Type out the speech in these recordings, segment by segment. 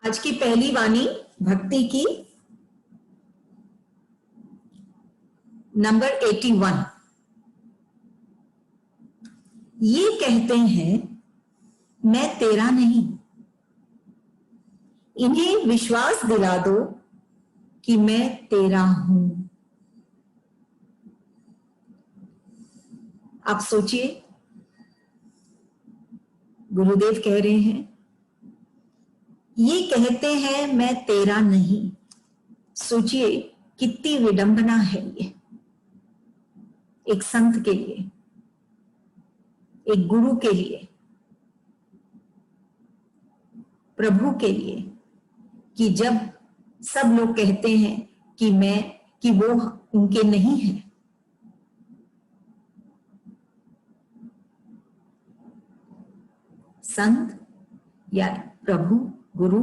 आज की पहली वाणी भक्ति की नंबर 81। ये कहते हैं मैं तेरा नहीं, इन्हें विश्वास दिला दो कि मैं तेरा हूं। आप सोचिए, गुरुदेव कह रहे हैं ये कहते हैं मैं तेरा नहीं। सोचिए कितनी विडंबना है ये एक संत के लिए, एक गुरु के लिए, प्रभु के लिए, कि जब सब लोग कहते हैं कि वो उनके नहीं है। संत या प्रभु गुरु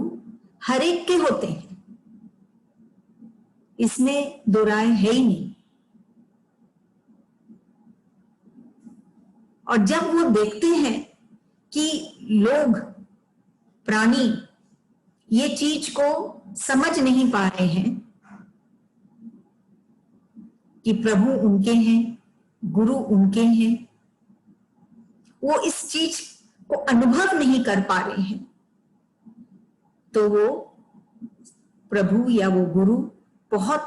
हर एक के होते हैं, इसमें दो राय है ही नहीं। और जब वो देखते हैं कि लोग, प्राणी ये चीज को समझ नहीं पा रहे हैं कि प्रभु उनके हैं, गुरु उनके हैं, वो इस चीज को अनुभव नहीं कर पा रहे हैं, तो वो प्रभु या वो गुरु बहुत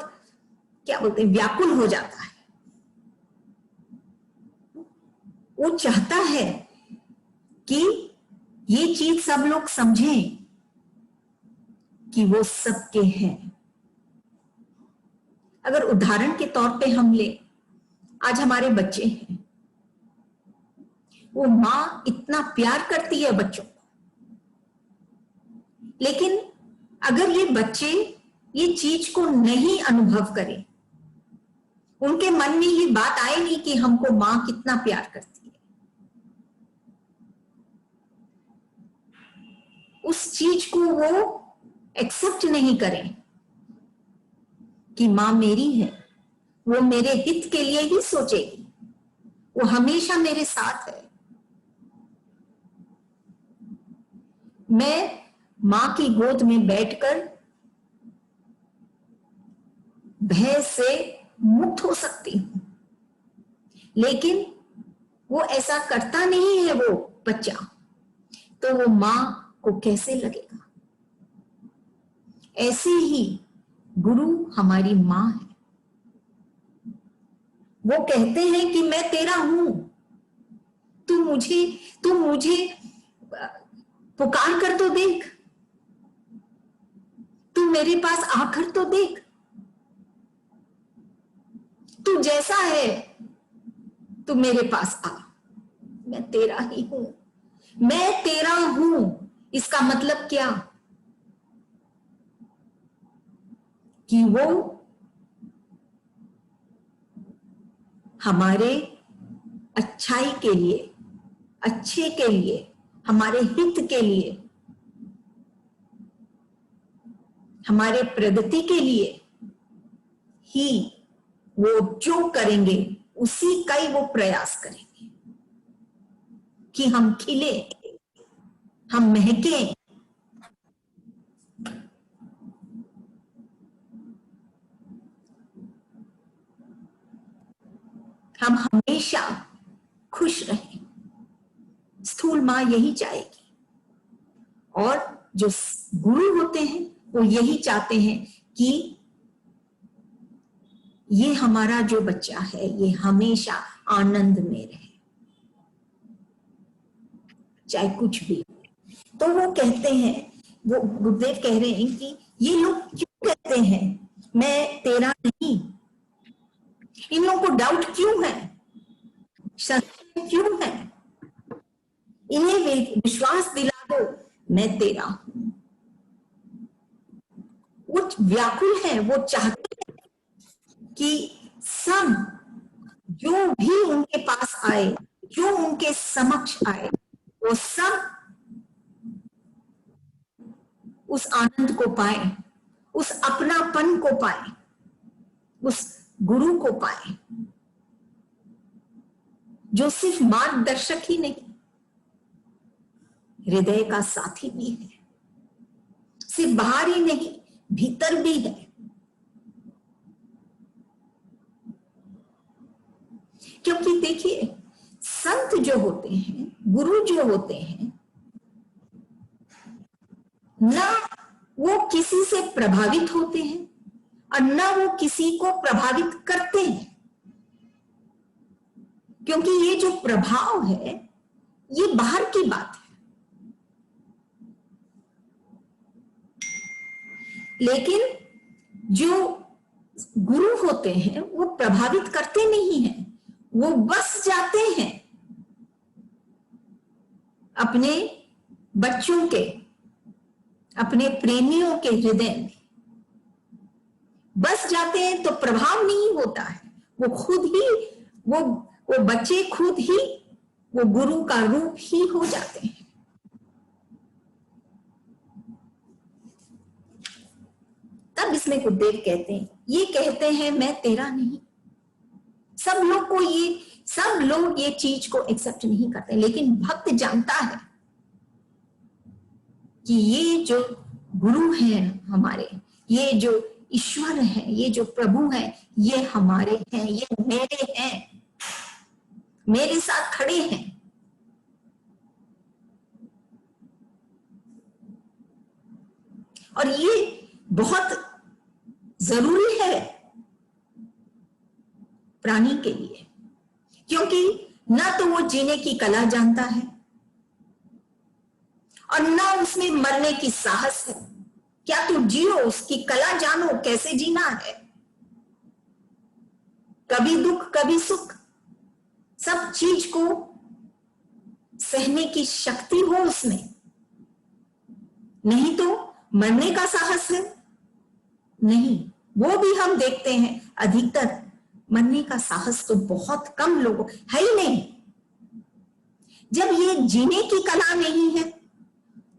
क्या बोलते हैं, व्याकुल हो जाता है। वो चाहता है कि ये चीज सब लोग समझें कि वो सबके हैं। अगर उदाहरण के तौर पे हम ले, आज हमारे बच्चे हैं, वो मां इतना प्यार करती है बच्चों को, लेकिन अगर ये बच्चे ये चीज को नहीं अनुभव करें, उनके मन में ये बात आए नहीं कि हमको मां कितना प्यार करती है, उस चीज को वो एक्सेप्ट नहीं करें कि मां मेरी है, वो मेरे हित के लिए ही सोचेगी, वो हमेशा मेरे साथ है, मैं मां की गोद में बैठकर भय से मुक्त हो सकती हूं। लेकिन वो ऐसा करता नहीं है वो बच्चा, तो वो मां को कैसे लगेगा? ऐसे ही गुरु हमारी मां है। वो कहते हैं कि मैं तेरा हूं, तू मुझे पुकार कर तो देख, तू मेरे पास आकर तो देख, तू जैसा है तू मेरे पास आ, मैं तेरा ही हूं, मैं तेरा हूं। इसका मतलब क्या? कि वो हमारे अच्छाई के लिए, अच्छे के लिए, हमारे हित के लिए, हमारे प्रगति के लिए ही वो जो करेंगे उसी का ही वो प्रयास करेंगे कि हम खिले, हम महके, हम हमेशा खुश रहें। स्थूल मां यही चाहेगी, और जो गुरु होते हैं वो यही चाहते हैं कि ये हमारा जो बच्चा है ये हमेशा आनंद में रहे, चाहे कुछ भी। तो वो कहते हैं, वो गुरुदेव कह रहे हैं कि ये लोग क्यों कहते हैं मैं तेरा नहीं, इन लोगों को डाउट क्यों है, संदेह क्यों है? इन्हें विश्वास दिला दो मैं तेरा हूं। वो व्याकुल है, वो चाहते हैं कि सब जो भी उनके पास आए, जो उनके समक्ष आए, वो सब उस आनंद को पाए, उस अपनापन को पाए, उस गुरु को पाए जो सिर्फ मार्गदर्शक ही नहीं, हृदय का साथी भी है, सिर्फ बाहर ही नहीं, भीतर भी है। क्योंकि देखिए, संत जो होते हैं, गुरु जो होते हैं ना, वो किसी से प्रभावित होते हैं और ना वो किसी को प्रभावित करते हैं। क्योंकि ये जो प्रभाव है ये बाहर की बात है, लेकिन जो गुरु होते हैं वो प्रभावित करते नहीं हैं, वो बस जाते हैं अपने बच्चों के, अपने प्रेमियों के हृदय में बस जाते हैं। तो प्रभाव नहीं होता है, वो खुद ही, वो बच्चे खुद ही वो गुरु का रूप ही हो जाते हैं। तब इसमें गुरुदेव कहते हैं, ये कहते हैं मैं तेरा नहीं। सब लोग ये चीज को एक्सेप्ट नहीं करते, लेकिन भक्त जानता है कि ये जो गुरु हैं हमारे, ये जो ईश्वर है, ये जो प्रभु है, ये हमारे हैं, ये मेरे हैं, मेरे साथ खड़े हैं। और ये बहुत जरूरी है प्राणी के लिए, क्योंकि ना तो वो जीने की कला जानता है और ना उसमें मरने की साहस है। क्या तू जियो, उसकी कला जानो, कैसे जीना है, कभी दुख कभी सुख, सब चीज को सहने की शक्ति हो उसमें। नहीं तो मरने का साहस है नहीं, वो भी हम देखते हैं अधिकतर मरने का साहस तो बहुत कम लोगों है ही नहीं। जब ये जीने की कला नहीं है,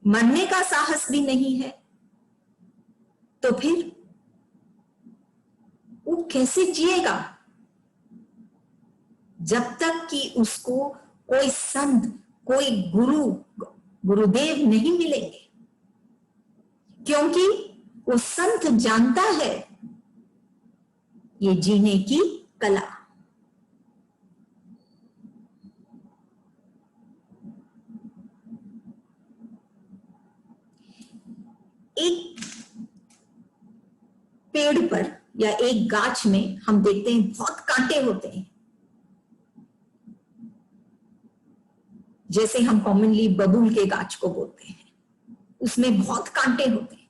मरने का साहस भी नहीं है, तो फिर वो कैसे जिएगा? जब तक कि उसको कोई संत, कोई गुरुदेव नहीं मिलेंगे, क्योंकि वो संत जानता है ये जीने की कला। एक पेड़ पर या एक गाछ में हम देखते हैं बहुत कांटे होते हैं, जैसे हम कॉमनली बबूल के गाछ को बोलते हैं, उसमें बहुत कांटे होते हैं।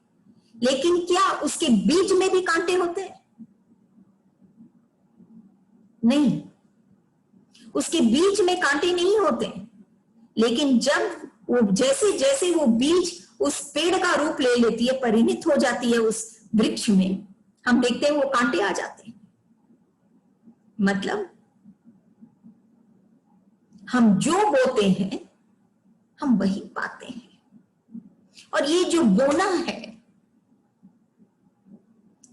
लेकिन क्या उसके बीज में भी कांटे होते हैं? नहीं, उसके बीज में कांटे नहीं होते। लेकिन जब वो जैसे जैसे वो बीज उस पेड़ का रूप ले लेती है, परिणित हो जाती है उस वृक्ष में, हम देखते हैं वो कांटे आ जाते हैं। मतलब हम जो बोते हैं हम वही पाते हैं। और ये जो बोना है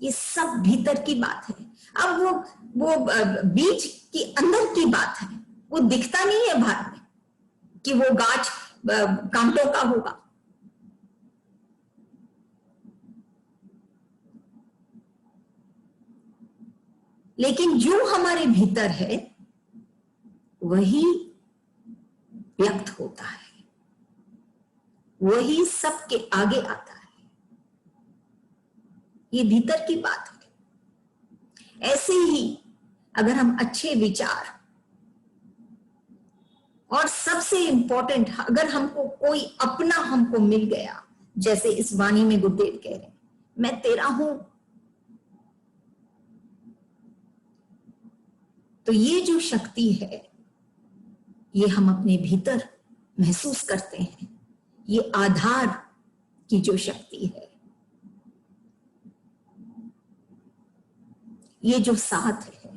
ये सब भीतर की बात है। अब वो बीज की अंदर की बात है, वो दिखता नहीं है बाहर में कि वो गाछ कांटों का होगा। लेकिन जो हमारे भीतर है वही व्यक्त होता है, वही सबके आगे आता है। ये भीतर की बात है। ऐसे ही अगर हम अच्छे विचार, और सबसे इंपॉर्टेंट, अगर हमको कोई अपना हमको मिल गया, जैसे इस वाणी में गुरुदेव कह रहे हैं मैं तेरा हूं, तो ये जो शक्ति है ये हम अपने भीतर महसूस करते हैं। ये आधार की जो शक्ति है, ये जो साथ है,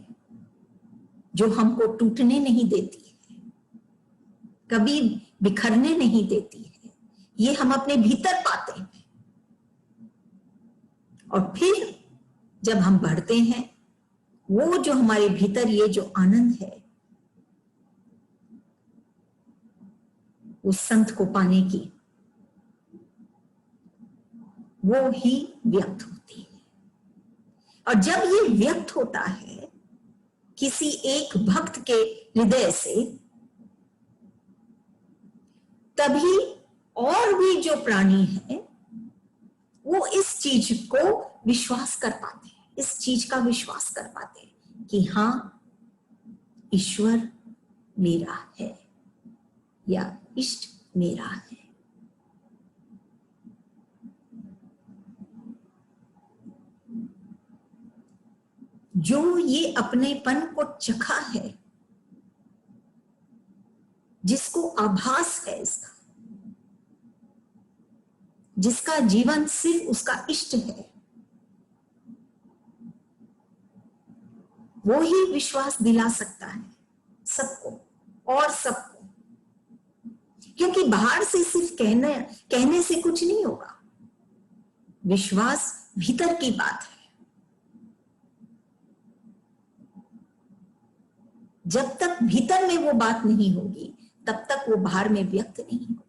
जो हमको टूटने नहीं देती है, कभी बिखरने नहीं देती है, ये हम अपने भीतर पाते हैं। और फिर जब हम बढ़ते हैं, वो जो हमारे भीतर ये जो आनंद है, उस संत को पाने की, वो ही व्यक्त होती है। और जब ये व्यक्त होता है किसी एक भक्त के हृदय से, तभी और भी जो प्राणी है वो इस चीज को विश्वास कर पाते हैं, इस चीज का विश्वास कर पाते हैं कि हाँ, ईश्वर मेरा है या इष्ट मेरा है। जो ये अपनेपन को चखा है, जिसको आभास है इसका, जिसका जीवन सिर्फ उसका इष्ट है, वो ही विश्वास दिला सकता है सबको और सबको। क्योंकि बाहर से सिर्फ कहने से कुछ नहीं होगा, विश्वास भीतर की बात है। जब तक भीतर में वो बात नहीं होगी तब तक वो बाहर में व्यक्त नहीं होगी।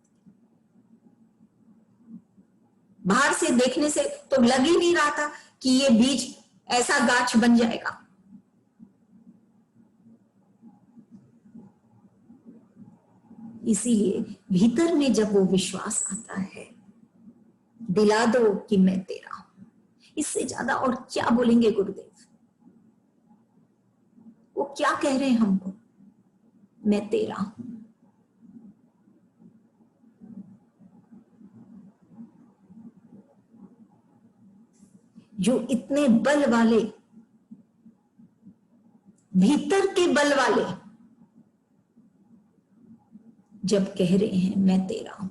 बाहर से देखने से तो लग ही नहीं रहा था कि ये बीज ऐसा गाछ बन जाएगा। इसीलिए भीतर में जब वो विश्वास आता है, दिला दो कि मैं तेरा हूं, इससे ज्यादा और क्या बोलेंगे गुरुदेव? वो क्या कह रहे हैं हमको? मैं तेरा हूं। जो इतने बल वाले, भीतर के बल वाले जब कह रहे हैं मैं तेरा हूं,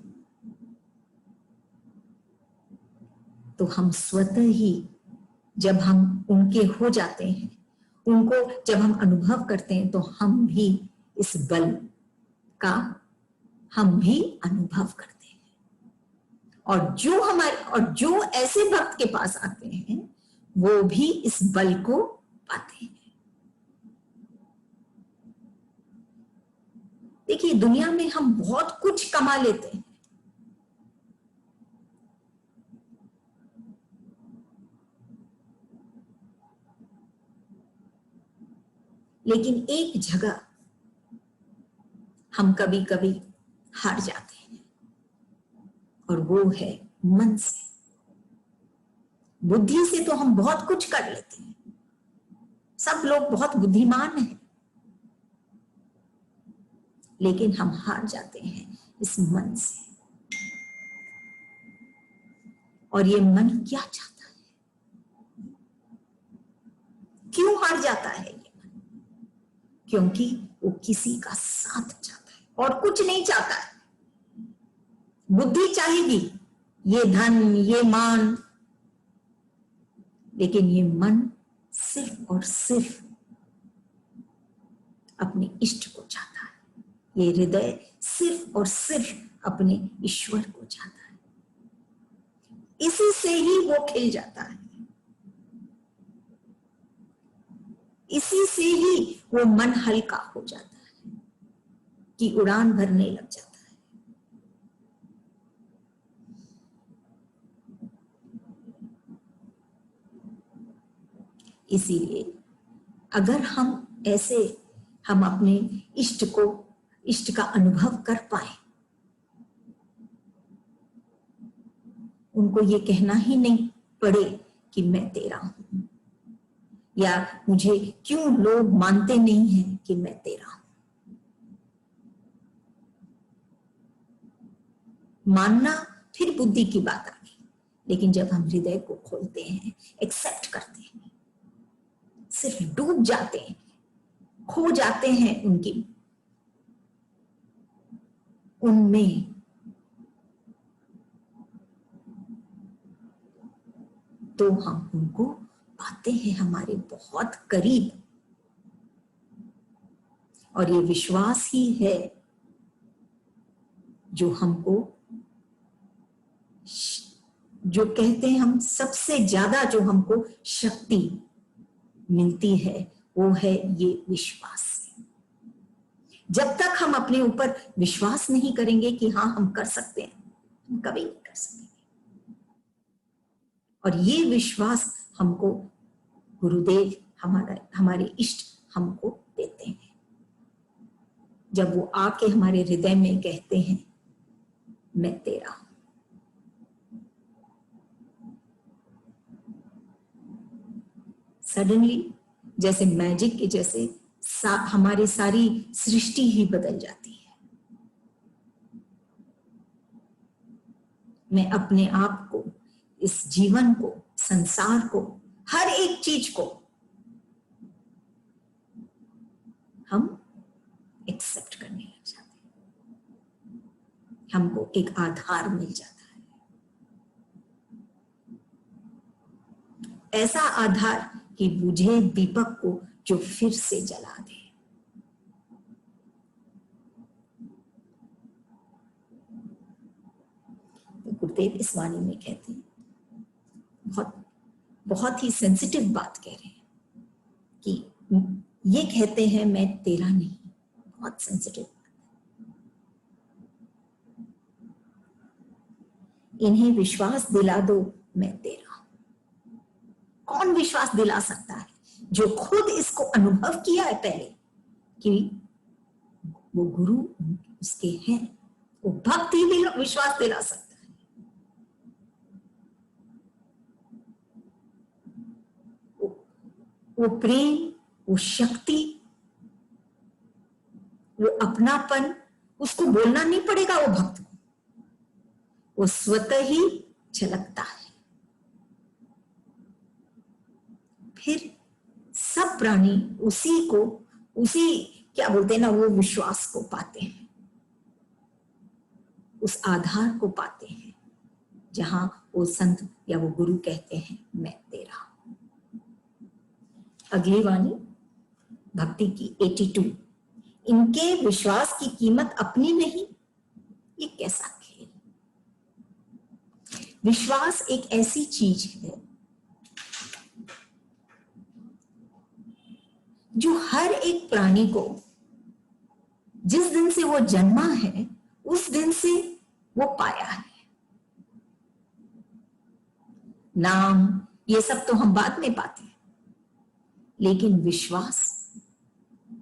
तो हम स्वतः ही जब हम उनके हो जाते हैं, उनको जब हम अनुभव करते हैं, तो हम भी इस बल का हम भी अनुभव करते हैं। और जो ऐसे भक्त के पास आते हैं वो भी इस बल को पाते हैं। देखिए, दुनिया में हम बहुत कुछ कमा लेते हैं, लेकिन एक जगह हम कभी कभी हार जाते हैं, और वो है मन से। बुद्धि से तो हम बहुत कुछ कर लेते हैं, सब लोग बहुत बुद्धिमान हैं, लेकिन हम हार जाते हैं इस मन से। और ये मन क्या चाहता है? क्यों हार जाता है ये मन? क्योंकि वो किसी का साथ चाहता है और कुछ नहीं चाहता है। बुद्धि चाहेगी ये धन, ये मान, लेकिन ये मन सिर्फ और सिर्फ अपने इष्ट को चाहता है। ये हृदय सिर्फ और सिर्फ अपने ईश्वर को चाहता है। इसी से ही वो खिल जाता है, इसी से ही वो मन हल्का हो जाता है कि उड़ान भरने लग जाता है। इसीलिए अगर हम ऐसे हम अपने इष्ट का अनुभव कर पाए, उनको ये कहना ही नहीं पड़े कि मैं तेरा हूं, या मुझे क्यों लोग मानते नहीं हैं कि मैं तेरा हूं। मानना फिर बुद्धि की बात आ गई, लेकिन जब हम हृदय को खोलते हैं, एक्सेप्ट करते हैं, सिर्फ डूब जाते हैं, खो जाते हैं उनमें, तो हम उनको पाते हैं हमारे बहुत करीब। और ये विश्वास ही है जो हमको, जो कहते हैं हम, सबसे ज्यादा जो हमको शक्ति मिलती है वो है ये विश्वास। जब तक हम अपने ऊपर विश्वास नहीं करेंगे कि हाँ हम कर सकते हैं, हम कभी नहीं कर सकेंगे। और ये विश्वास हमको गुरुदेव हमारे इष्ट हमको देते हैं। जब वो आके हमारे हृदय में कहते हैं मैं तेरा हूं, सडनली जैसे मैजिक के जैसे हमारी सारी सृष्टि ही बदल जाती है। मैं अपने आप को, इस जीवन को, संसार को, हर एक चीज को हम एक्सेप्ट करने लग जाते हैं। हमको एक आधार मिल जाता है, ऐसा आधार कि बुझे दीपक को जो फिर से जला दे। तो गुरुदेव इस वाणी में कहते हैं, बहुत बहुत ही सेंसिटिव बात कह रहे हैं कि ये कहते हैं मैं तेरा नहीं, बहुत सेंसिटिव बात है। इन्हें विश्वास दिला दो मैं तेरा हूं। कौन विश्वास दिला सकता है? जो खुद इसको अनुभव किया है पहले कि वो गुरु उसके हैं, वो भक्त ही विश्वास दिला सकता है। वो प्रेम, वो शक्ति, वो अपनापन, उसको बोलना नहीं पड़ेगा वो भक्त को, वो स्वतः ही झलकता है। फिर सब प्राणी उसी क्या बोलते हैं ना, वो विश्वास को पाते हैं, उस आधार को पाते हैं जहां वो संत या वो गुरु कहते हैं मैं तेरा हूं। अगली वाणी भक्ति की 82। इनके विश्वास की कीमत अपनी नहीं, ये कैसा खेल। विश्वास एक ऐसी चीज है जो हर एक प्राणी को जिस दिन से वो जन्मा है उस दिन से वो पाया है। नाम ये सब तो हम बाद में पाते हैं, लेकिन विश्वास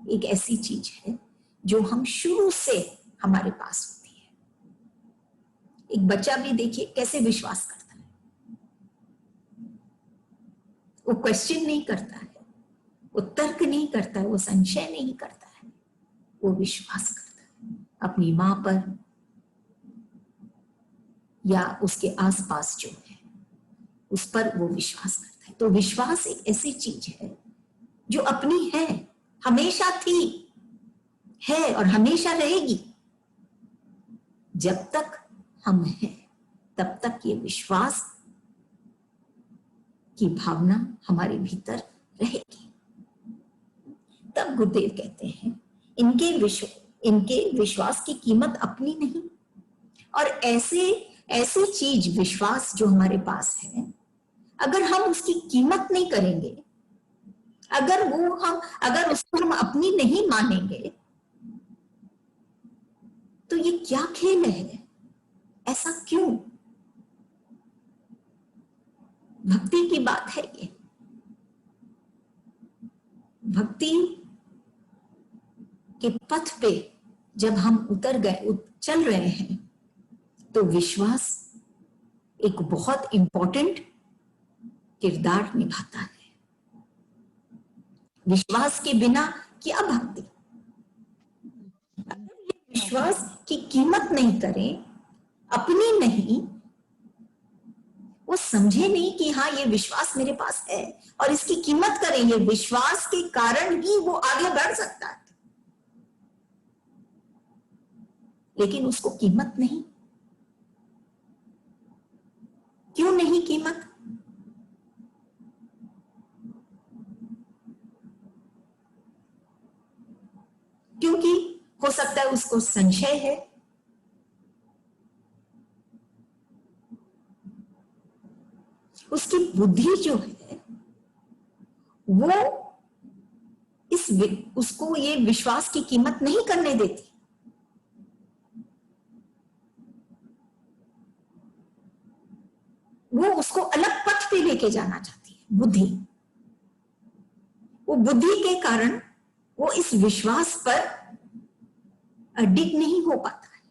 एक ऐसी चीज है जो हम शुरू से हमारे पास होती है। एक बच्चा भी देखिए कैसे विश्वास करता है, वो क्वेश्चन नहीं करता है, वो तर्क नहीं करता है, वो संशय नहीं करता है, वो विश्वास करता है अपनी मां पर या उसके आसपास जो है उस पर वो विश्वास करता है। तो विश्वास एक ऐसी चीज है जो अपनी है, हमेशा थी, है और हमेशा रहेगी। जब तक हम हैं तब तक ये विश्वास की भावना हमारे भीतर रहेगी। तब गुरुदेव कहते हैं इनके विश्वास की कीमत अपनी नहीं। और ऐसी चीज विश्वास जो हमारे पास है, अगर हम उसकी कीमत नहीं करेंगे, अगर उसको हम अपनी नहीं मानेंगे, तो ये क्या खेल है? ऐसा क्यों? भक्ति की बात है ये। भक्ति के पथ पे जब हम चल रहे हैं, तो विश्वास एक बहुत इंपॉर्टेंट किरदार निभाता है। विश्वास के बिना क्या भक्ति? अगर विश्वास की कीमत नहीं करें, अपनी नहीं, वो समझे नहीं कि हाँ ये विश्वास मेरे पास है और इसकी कीमत करेंगे, विश्वास के कारण ही वो आगे बढ़ सकता है। लेकिन उसको कीमत नहीं। क्यों नहीं कीमत? क्योंकि हो सकता है उसको संशय है, उसकी बुद्धि जो है वो उसको ये विश्वास की कीमत नहीं करने देती। वो उसको अलग पथ पे लेके जाना चाहती है बुद्धि। वो बुद्धि के कारण वो इस विश्वास पर अडिग नहीं हो पाता है,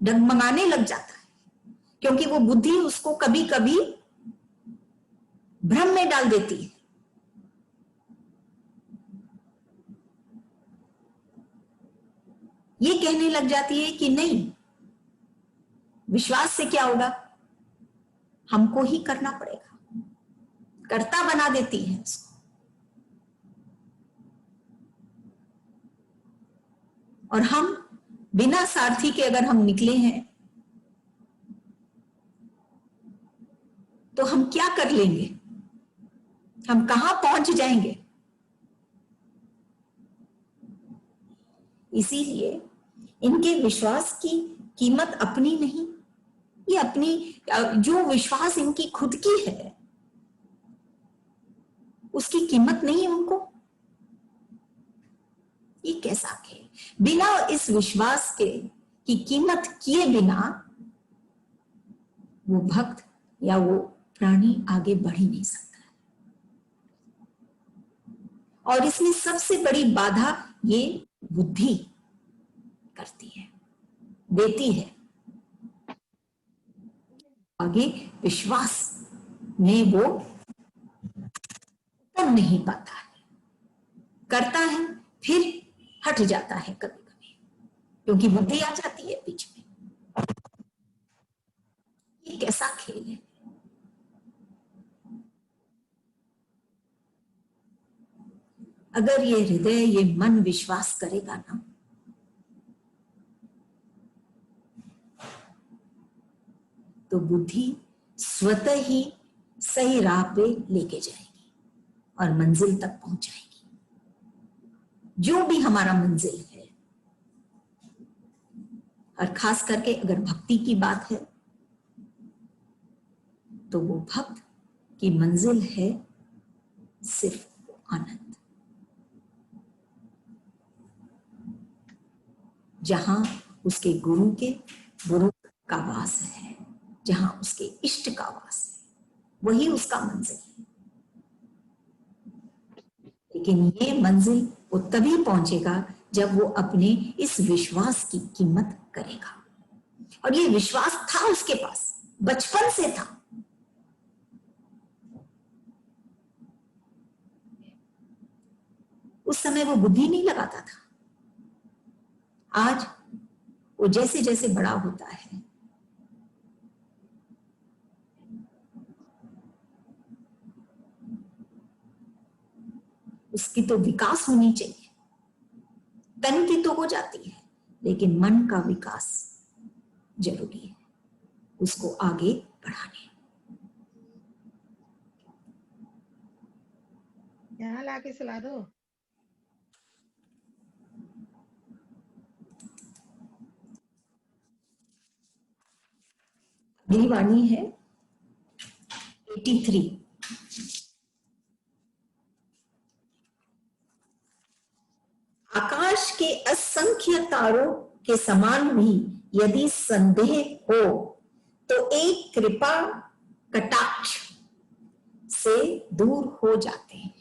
डगमगाने लग जाता है, क्योंकि वो बुद्धि उसको कभी कभी भ्रम में डाल देती है। ये कहने लग जाती है कि नहीं, विश्वास से क्या होगा, हमको ही करना पड़ेगा, कर्ता बना देती है उसको। और हम बिना सारथी के अगर हम निकले हैं तो हम क्या कर लेंगे, हम कहां पहुंच जाएंगे। इसीलिए इनके विश्वास की कीमत अपनी नहीं, ये अपनी जो विश्वास इनकी खुद की है उसकी कीमत नहीं उनको। ये कैसा खेल, बिना इस विश्वास के की कीमत किए बिना वो भक्त या वो प्राणी आगे बढ़ ही नहीं सकता। और इसमें सबसे बड़ी बाधा ये बुद्धि करती है, देती है। आगे विश्वास में वो उतर नहीं पाता है, करता है फिर हट जाता है कभी कभी, क्योंकि बुद्धि आ जाती है बीच में। ये कैसा खेल है। अगर ये हृदय, ये मन विश्वास करेगा ना, तो बुद्धि स्वतः ही सही राह पे लेके जाएगी और मंजिल तक पहुंचाएगी। जो भी हमारा मंजिल है, और खास करके अगर भक्ति की बात है तो वो भक्त की मंजिल है सिर्फ आनंद, जहां उसके गुरु का वास है, जहां उसके इष्ट का वास है, वही उसका मंजिल है। लेकिन ये मंजिल वो तभी पहुंचेगा जब वो अपने इस विश्वास की कीमत करेगा। और ये विश्वास था उसके पास, बचपन से था। उस समय वो बुद्धि नहीं लगाता था। आज वो जैसे जैसे बड़ा होता है, उसकी तो विकास होनी चाहिए, तन की तो हो जाती है, लेकिन मन का विकास जरूरी है उसको आगे बढ़ाने। यहाँ लाके सुला दो। अगली वाणी है 83। आकाश के असंख्य तारों के समान भी यदि संदेह हो तो एक कृपा कटाक्ष से दूर हो जाते हैं।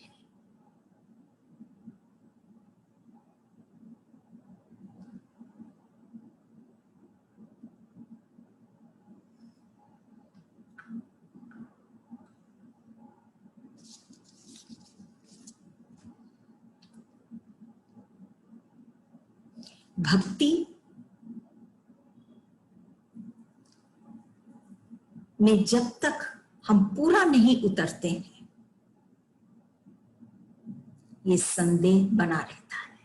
भक्ति में जब तक हम पूरा नहीं उतरते हैं, ये संदेह बना रहता है।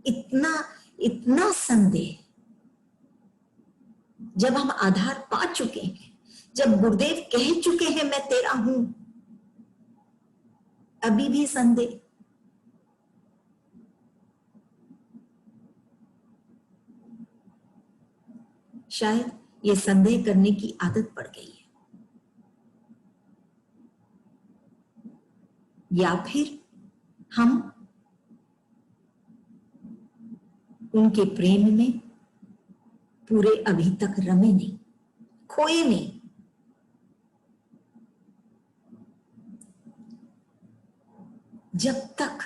इतना इतना संदेह, जब हम आधार पा चुके हैं, जब गुरुदेव कह चुके हैं मैं तेरा हूं, अभी भी संदेह। शायद ये संदेह करने की आदत पड़ गई है, या फिर हम उनके प्रेम में पूरे अभी तक रमे नहीं, खोए नहीं। जब तक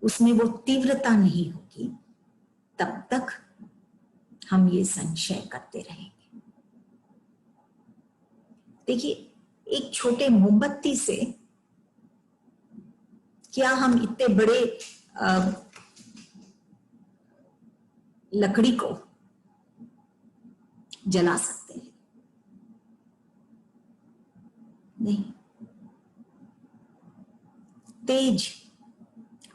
उसमें वो तीव्रता नहीं होगी तब तक हम ये संशय करते रहेंगे। देखिए, एक छोटे मोमबत्ती से क्या हम इतने बड़े लकड़ी को जला सकते हैं? नहीं। तेज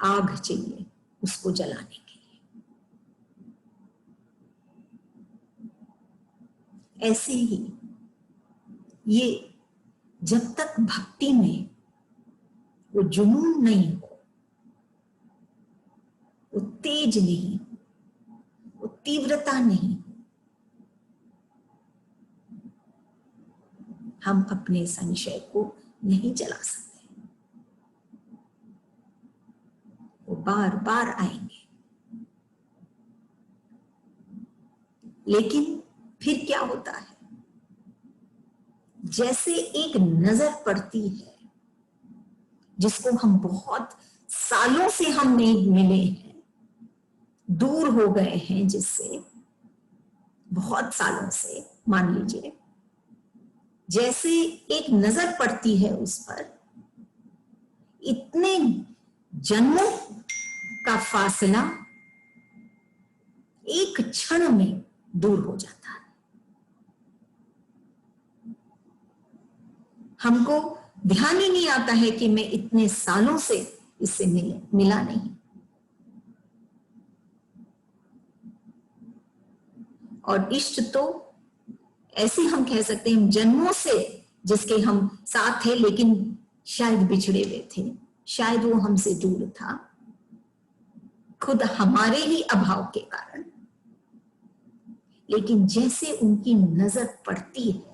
आग चाहिए उसको जलाने के लिए। ऐसे ही ये जब तक भक्ति में वो जुनून नहीं हो, वो तेज नहीं, वो तीव्रता नहीं, हम अपने संशय को नहीं जला सकते। वो बार बार आएंगे। लेकिन फिर क्या होता है, जैसे एक नजर पड़ती है जिसको हम बहुत सालों से हम नहीं मिले हैं, दूर हो गए हैं जिससे बहुत सालों से, मान लीजिए जैसे एक नजर पड़ती है उस पर, इतने जन्मों का फासला एक क्षण में दूर हो जाता है। हमको ध्यान ही नहीं आता है कि मैं इतने सालों से इससे मिला नहीं। और इष्ट तो ऐसे हम कह सकते हैं जन्मों से जिसके हम साथ थे, लेकिन शायद बिछड़े हुए थे, शायद वो हमसे दूर था खुद हमारे ही अभाव के कारण। लेकिन जैसे उनकी नजर पड़ती है,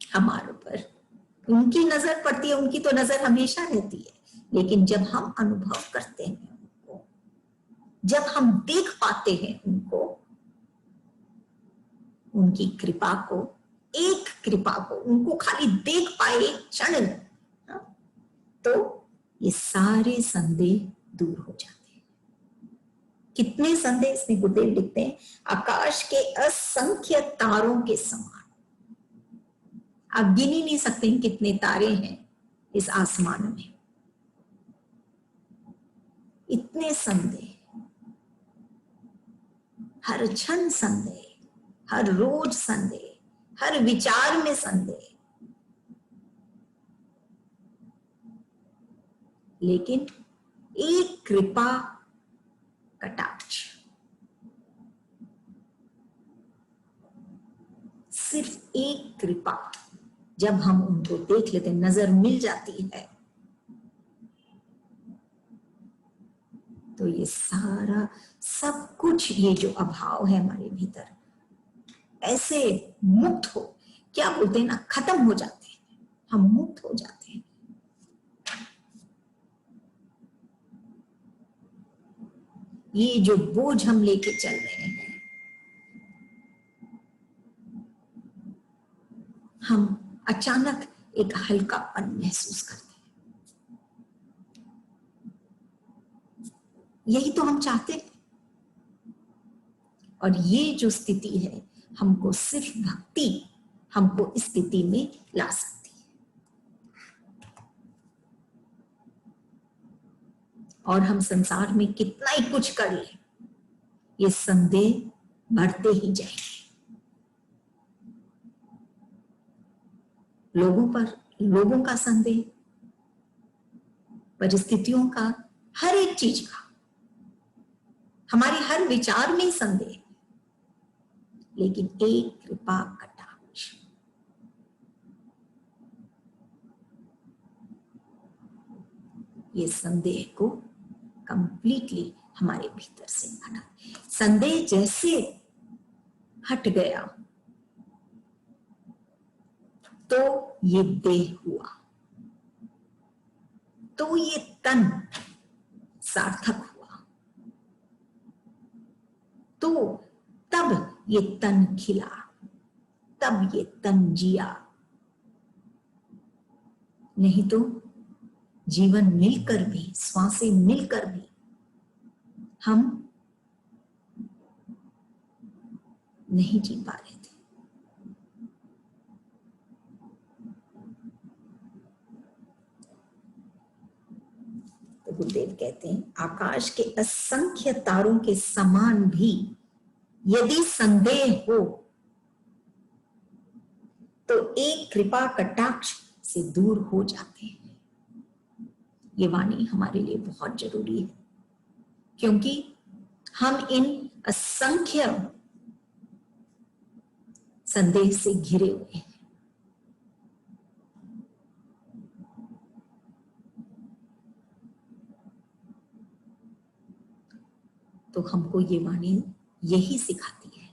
हमारे ऊपर उनकी नजर पड़ती है, उनकी तो नजर हमेशा रहती है, लेकिन जब हम अनुभव करते हैं उनको, जब हम देख पाते हैं उनको, उनकी कृपा को, एक कृपा को, उनको खाली देख पाए एक क्षण, तो ये सारे संदेह दूर हो जाते हैं। कितने संदेह इसमें गुरुदेव लिखते हैं, आकाश के असंख्य तारों के समान। आप गिन ही नहीं सकते कितने तारे हैं इस आसमान में। इतने संदेह, हर क्षण संदेह, हर रोज संदेह, हर विचार में संदेह। लेकिन एक कृपा कटाक्ष, सिर्फ एक कृपा जब हम उनको देख लेते, नजर मिल जाती है, तो ये सारा सब कुछ, ये जो अभाव है हमारे भीतर, ऐसे मुक्त हो, क्या बोलते हैं ना, खत्म हो जाते हैं, हम मुक्त हो जाते हैं। ये जो बोझ हम लेके चल रहे हैं, हम अचानक एक हल्कापन महसूस करते हैं। यही तो हम चाहते हैं। और ये जो स्थिति है, हमको सिर्फ भक्ति हमको इस स्थिति में ला सकती है। और हम संसार में कितना ही कुछ कर लें, ये संदेह बढ़ते ही जाएंगे। लोगों पर, लोगों का संदेह, परिस्थितियों का, हर एक चीज का, हमारे हर विचार में संदेह। लेकिन एक कृपा कटाक्ष, ये संदेह को कंप्लीटली हमारे भीतर से हटा। संदेह जैसे हट गया तो ये देह हुआ, तो ये तन सार्थक हुआ, तो तब ये तन खिला, तब ये तन जिया। नहीं तो जीवन मिलकर भी, श्वासें मिलकर भी हम नहीं जी पा रहे थे। तो गुरुदेव कहते हैं, आकाश के असंख्य तारों के समान भी यदि संदेह हो तो एक कृपा कटाक्ष से दूर हो जाते हैं। ये वाणी हमारे लिए बहुत जरूरी है, क्योंकि हम इन असंख्य संदेह से घिरे हुए हैं। तो हमको ये वाणी यही सिखाती है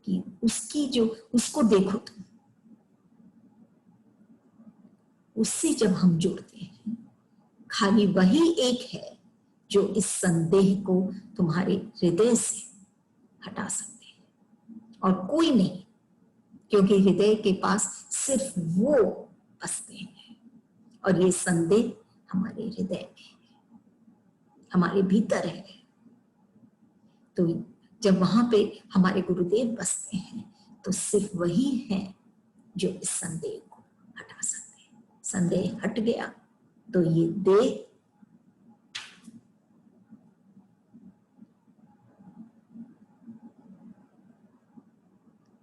कि उसकी जो, उसको देखो तुम, उससे जब हम जुड़ते हैं, खाली वही एक है जो इस संदेह को तुम्हारे हृदय से हटा सकते हैं, और कोई नहीं, क्योंकि हृदय के पास सिर्फ वो बसते हैं, और ये संदेह हमारे हृदय में है, हमारे भीतर है। तो जब वहां पे हमारे गुरुदेव बसते हैं, तो सिर्फ वही है जो इस संदेह को हटा सकते हैं। संदेह हट गया तो ये देह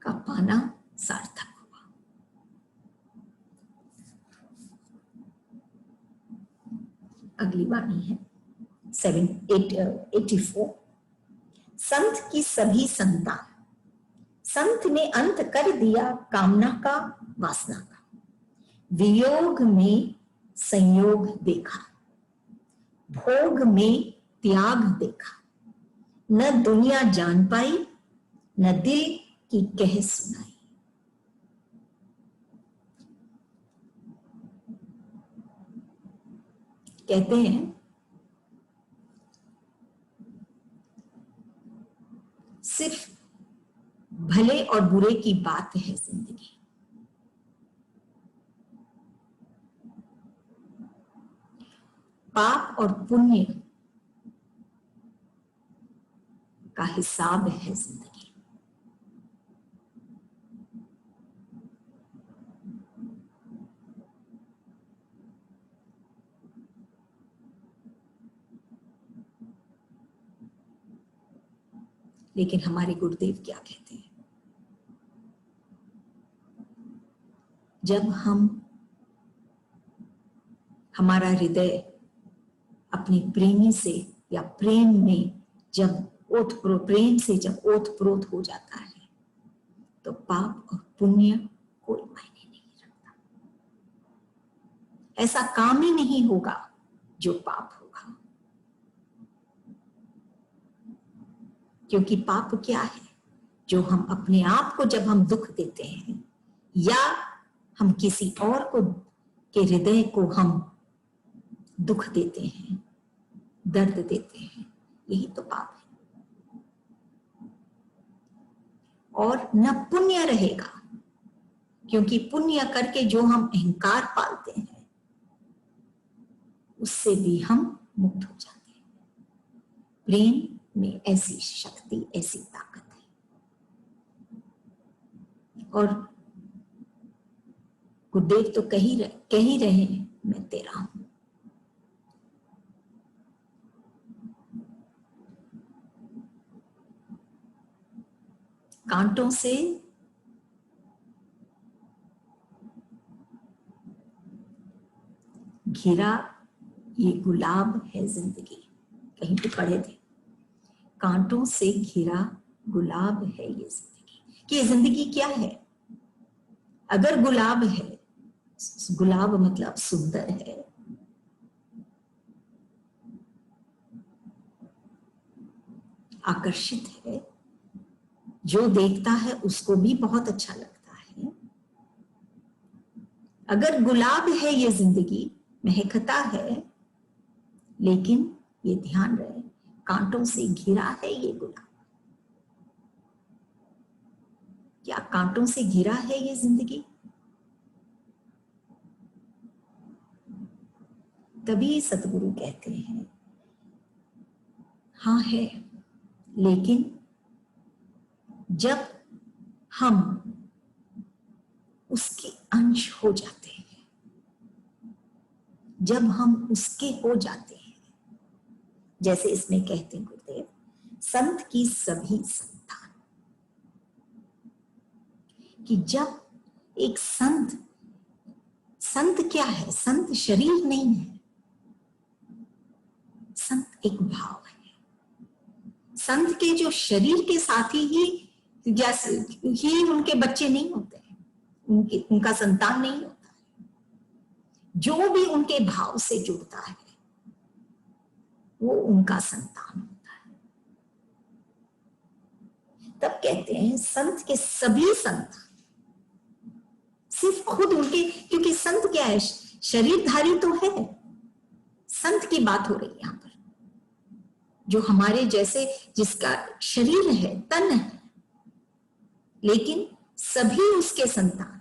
का पाना सार्थक हुआ। अगली वाणी है 84। संत की सभी संतान, संत ने अंत कर दिया कामना का, वासना का, वियोग में संयोग देखा, भोग में त्याग देखा, न दुनिया जान पाई, न दिल की कह सुनाई। कहते हैं सिर्फ भले और बुरे की बात है जिंदगी। पाप और पुण्य का हिसाब है जिंदगी। लेकिन हमारे गुरुदेव क्या कहते हैं, जब हमारा हृदय अपने प्रेमी से या प्रेम में जब प्रेम से जब ओतप्रोत हो जाता है, तो पाप और पुण्य कोई मायने नहीं रखता। ऐसा काम ही नहीं होगा जो पाप होगा, क्योंकि पाप क्या है, जो हम अपने आप को जब हम दुख देते हैं, या हम किसी और को के हृदय को हम दुख देते हैं, दर्द देते हैं, यही तो पाप है। और न पुण्य रहेगा, क्योंकि पुण्य करके जो हम अहंकार पालते हैं, उससे भी हम मुक्त हो जाते हैं। प्रेम में ऐसी शक्ति, ऐसी ताकत है। और गुरुदेव तो कह ही रहे हैं, मैं तेरा हूं। कांटों से घिरा ये गुलाब है जिंदगी, कहीं पे पढ़े थे, कांटों से घिरा गुलाब है ये जिंदगी। कि ये जिंदगी क्या है? अगर गुलाब है, गुलाब मतलब सुंदर है, आकर्षित है, जो देखता है उसको भी बहुत अच्छा लगता है, अगर गुलाब है ये जिंदगी, महकता है, लेकिन ये ध्यान रहे कांटों से घिरा है ये गुलाब। क्या कांटों से घिरा है ये जिंदगी? तभी सतगुरु कहते हैं हाँ है, लेकिन जब हम उसके अंश हो जाते हैं, जब हम उसके हो जाते हैं, जैसे इसमें कहते हैं गुरुदेव, संत की सभी संतान, कि जब एक संत, संत क्या है? संत शरीर नहीं है, संत एक भाव है। संत के जो शरीर के साथी ही जैसे ही उनके बच्चे नहीं होते हैं, उनका संतान नहीं होता है। जो भी उनके भाव से जुड़ता है वो उनका संतान होता है। तब कहते हैं संत के सभी संतान, सिर्फ खुद उनके, क्योंकि संत क्या है? शरीरधारी तो है। संत की बात हो रही है यहां पर, जो हमारे जैसे जिसका शरीर है, तन है, लेकिन सभी उसके संतान।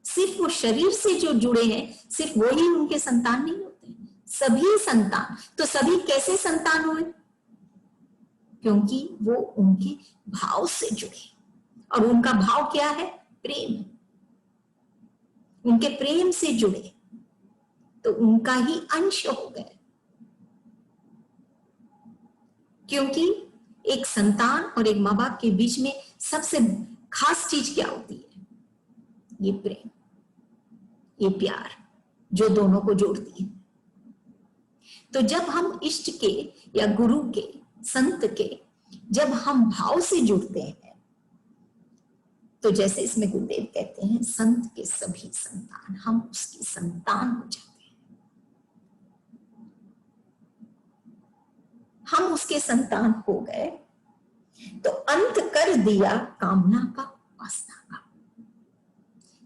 सिर्फ वो शरीर से जो जुड़े हैं, सिर्फ वो ही उनके संतान नहीं होते, सभी संतान। तो सभी कैसे संतान हुए? क्योंकि वो उनके भाव से जुड़े, और उनका भाव क्या है? प्रेम। उनके प्रेम से जुड़े तो उनका ही अंश हो गए। क्योंकि एक संतान और एक माँ बाप के बीच में सबसे खास चीज क्या होती है? ये प्रेम, ये प्यार, जो दोनों को जोड़ती है। तो जब हम इष्ट के या गुरु के, संत के, जब हम भाव से जुड़ते हैं, तो जैसे इसमें गुरुदेव कहते हैं संत के सभी संतान, हम उसकी संतान हो जाते हैं। हम उसके संतान हो गए तो अंत कर दिया कामना का, वासना का।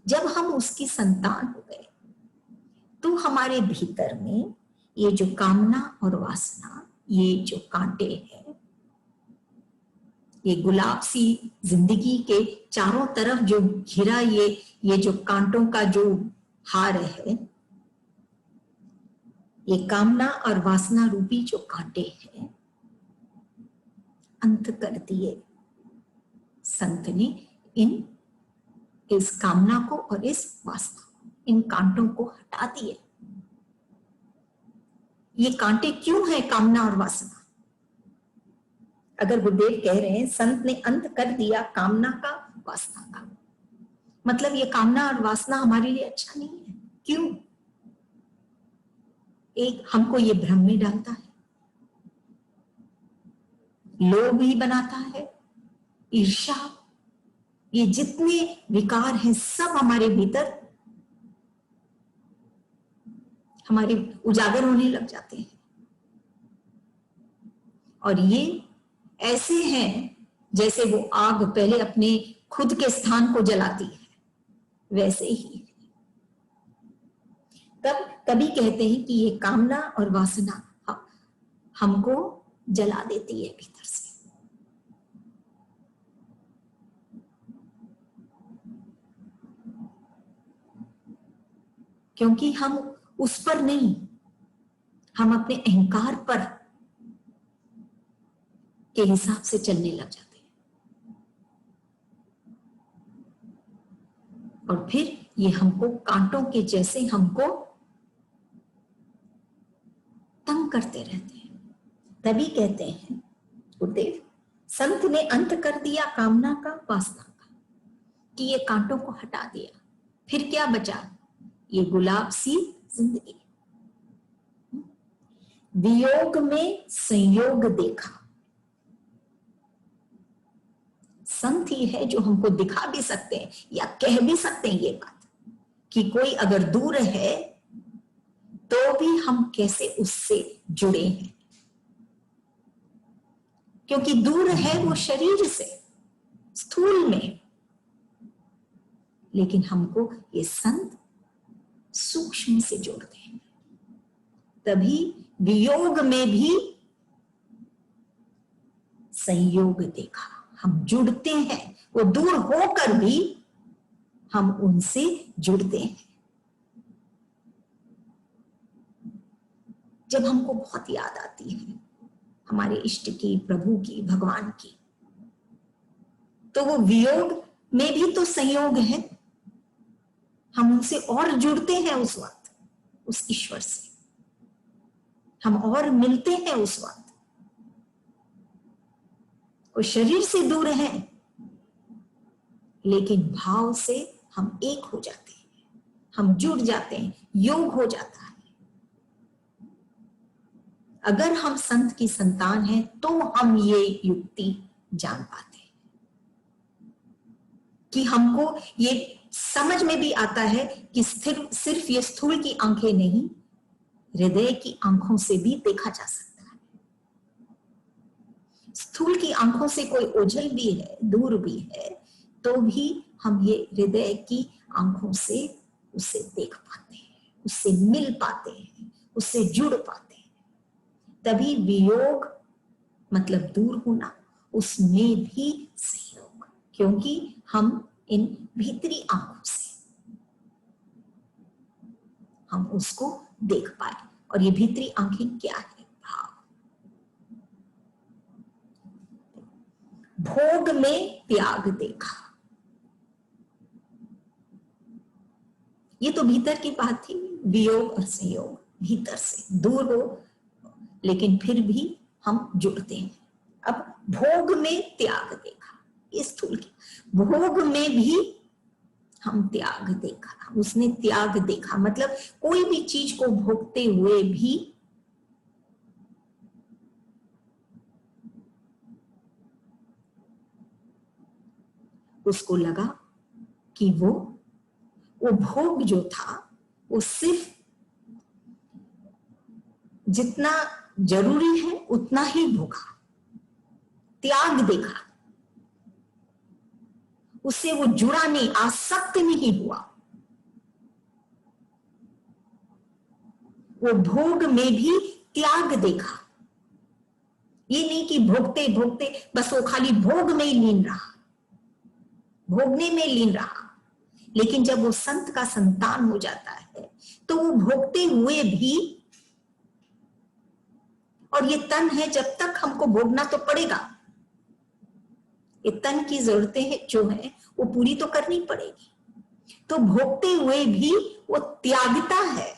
जब हम उसकी संतान हो गए तो हमारे भीतर में ये जो कामना और वासना, ये जो कांटे हैं, ये गुलाब सी जिंदगी के चारों तरफ जो घिरा ये जो कांटों का जो हार है, ये कामना और वासना रूपी जो कांटे हैं, अंत कर दिए संत ने इस कामना को और इस वासना को, इन कांटों को हटा दिए। ये कांटे क्यों है कामना और वासना? अगर गुरुदेव कह रहे हैं संत ने अंत कर दिया कामना का, वासना का, मतलब ये कामना और वासना हमारे लिए अच्छा नहीं है। क्यों? एक हमको ये भ्रम में डालता है, लोभ ही बनाता है, ईर्ष्या, ये जितने विकार हैं सब हमारे भीतर हमारे उजागर होने लग जाते हैं। और ये ऐसे हैं जैसे वो आग पहले अपने खुद के स्थान को जलाती है, वैसे ही तभी कहते हैं कि ये कामना और वासना हमको जला देती है भीतर से। क्योंकि हम उस पर नहीं, हम अपने अहंकार पर के हिसाब से चलने लग जाते हैं, और फिर ये हमको कांटों के जैसे हमको तंग करते रहते हैं। तभी कहते हैं गुरुदेव संत ने अंत कर दिया कामना का, वासना का, कि ये कांटों को हटा दिया, फिर क्या बचा? ये गुलाब सी जिंदगी। वियोग में संयोग देखा। संत ही है जो हमको दिखा भी सकते हैं या कह भी सकते हैं ये बात, कि कोई अगर दूर है तो भी हम कैसे उससे जुड़े हैं। क्योंकि दूर है वो शरीर से, स्थूल में, लेकिन हमको ये संत सूक्ष्म से जोड़ते हैं। तभी वियोग में भी संयोग देखा, हम जुड़ते हैं, वो दूर होकर भी हम उनसे जुड़ते हैं। जब हमको बहुत याद आती है हमारे इष्ट की, प्रभु की, भगवान की, तो वो वियोग में भी तो संयोग है, हम उनसे और जुड़ते हैं उस वक्त, उस ईश्वर से हम और मिलते हैं उस वक्त। वो शरीर से दूर है लेकिन भाव से हम एक हो जाते हैं, हम जुड़ जाते हैं, योग हो जाता है। अगर हम संत की संतान हैं तो हम ये युक्ति जान पाते हैं कि हमको ये समझ में भी आता है कि सिर्फ ये स्थूल की आंखें नहीं, हृदय की आंखों से भी देखा जा सकता है। स्थूल की आंखों से कोई ओझल भी है, दूर भी है, तो भी हम ये हृदय की आंखों से उससे देख पाते हैं, उससे मिल पाते हैं, उससे जुड़ पाते हैं। तभी वियोग मतलब दूर होना, उसमें भी सहयोग, क्योंकि हम इन भीतरी आंखों से हम उसको देख पाए। और ये भीतरी आंखें क्या है? भाव। भोग में त्याग देखा, ये तो भीतर की बात थी। वियोग और संयोग भीतर से दूर हो लेकिन फिर भी हम जुड़ते हैं। अब भोग में त्याग देखा, इस स्थूल की भोग में भी हम त्याग देखा, उसने त्याग देखा, मतलब कोई भी चीज को भोगते हुए भी उसको लगा कि वो भोग जो था वो सिर्फ जितना जरूरी है उतना ही भोगा, त्याग देखा, उससे वो जुड़ा नहीं, आसक्त नहीं हुआ। वो भोग में भी त्याग देखा, ये नहीं कि भोगते भोगते बस वो खाली भोग में ही लीन रहा, भोगने में लीन रहा। लेकिन जब वो संत का संतान हो जाता है तो वो भोगते हुए भी, और ये तन है, जब तक हमको भोगना तो पड़ेगा, ये तन की जरूरतें जो है वो पूरी तो करनी पड़ेगी, तो भोगते हुए भी वो त्यागता है,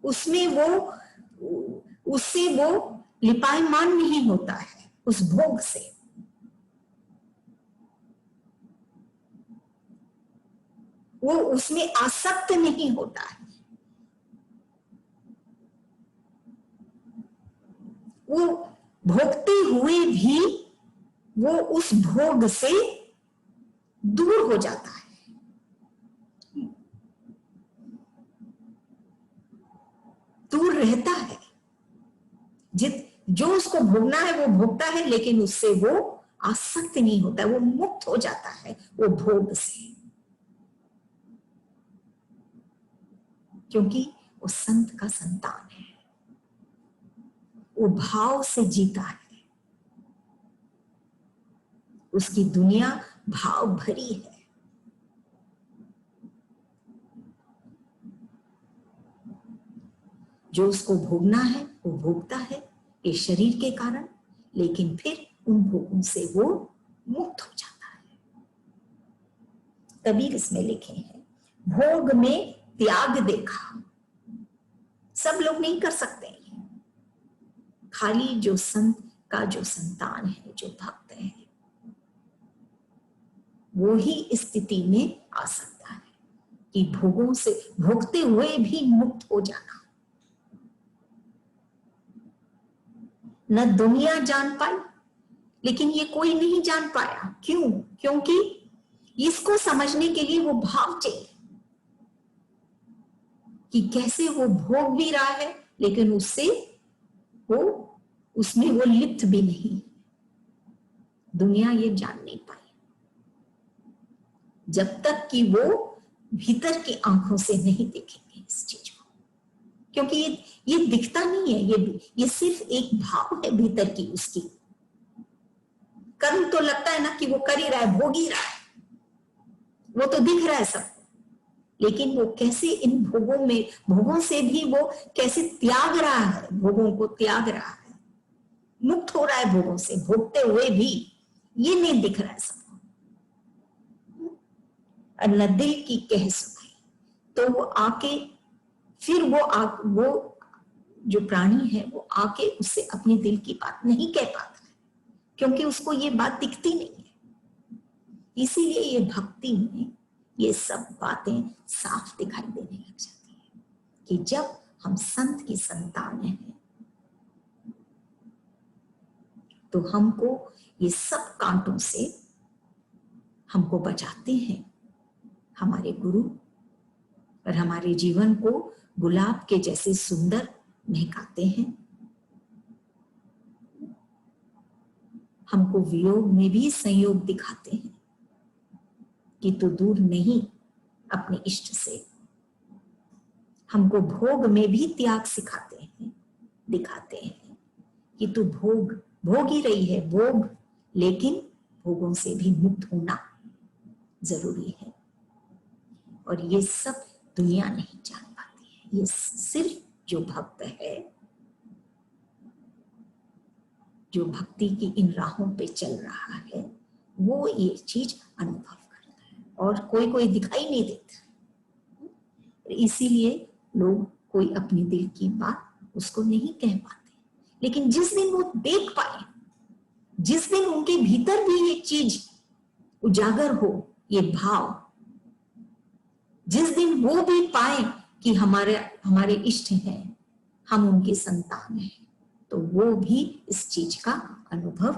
उसमें वो, उससे वो लिपायमान नहीं होता है उस भोग से। वो उसमें आसक्त नहीं होता है, वो भोगते हुए भी वो उस भोग से दूर हो जाता है, दूर रहता है। जो उसको भोगना है वो भोगता है, लेकिन उससे वो आसक्त नहीं होता है, वो मुक्त हो जाता है वो भोग से, क्योंकि वो संत का संतान है, वो भाव से जीता है, उसकी दुनिया भाव भरी है। जो उसको भोगना है वो भोगता है इस शरीर के कारण, लेकिन फिर उन भोगों से वो मुक्त हो जाता है। तभी इसमें लिखे हैं भोग में त्याग देखा। सब लोग नहीं कर सकते, खाली जो संत का जो संतान है, जो भक्त है, वो ही इस स्थिति में आ सकता है कि भोगों से भोगते हुए भी मुक्त हो जाना। न दुनिया जान पाई, लेकिन ये कोई नहीं जान पाया। क्यों? क्योंकि इसको समझने के लिए वो भाव चाहिए कि कैसे वो भोग भी रहा है लेकिन उसमें वो लिप्त भी नहीं। दुनिया ये जान नहीं पाई। जब तक कि वो भीतर की आंखों से नहीं देखेंगे इस चीज को, क्योंकि ये दिखता नहीं है, ये सिर्फ एक भाव है भीतर की उसकी। कर्म तो लगता है ना कि वो कर ही रहा है, भोग ही रहा है, वो तो दिख रहा है सबको, लेकिन वो कैसे इन भोगों से भी वो कैसे त्याग रहा है, भोगों को त्याग रहा है, मुक्त हो रहा है भोगों से, भोगते हुए भी ये नहीं दिख रहा है सबको। न दिल की कह सुनाई, तो वो आके फिर वो जो प्राणी है वो आके उससे अपने दिल की बात नहीं कह पाता है, क्योंकि उसको ये बात दिखती नहीं है। इसीलिए ये भक्ति में ये सब बातें साफ दिखाई देने लग जाती है कि जब हम संत की संतान हैं तो हमको ये सब कांटों से हमको बचाते हैं हमारे गुरु, और हमारे जीवन को गुलाब के जैसे सुंदर महकाते हैं। हमको वियोग में भी संयोग दिखाते हैं कि तू दूर नहीं अपने इष्ट से। हमको भोग में भी त्याग सिखाते हैं, दिखाते हैं कि तू भोग ही रही है भोग, लेकिन भोगों से भी मुक्त होना जरूरी है। और ये सब दुनिया नहीं जान पाती है, ये सिर्फ जो भक्त है, जो भक्ति की इन राहों पे चल रहा है, वो ये चीज अनुभव करता है, और कोई दिखाई नहीं देता। इसीलिए लोग कोई अपनी दिल की बात उसको नहीं कह पाते, लेकिन जिस दिन वो देख पाए, जिस दिन उनके भीतर भी ये चीज उजागर हो, ये भाव, जिस दिन वो भी पाए कि हमारे इष्ट हैं, हम उनके संतान हैं, तो वो भी इस चीज का अनुभव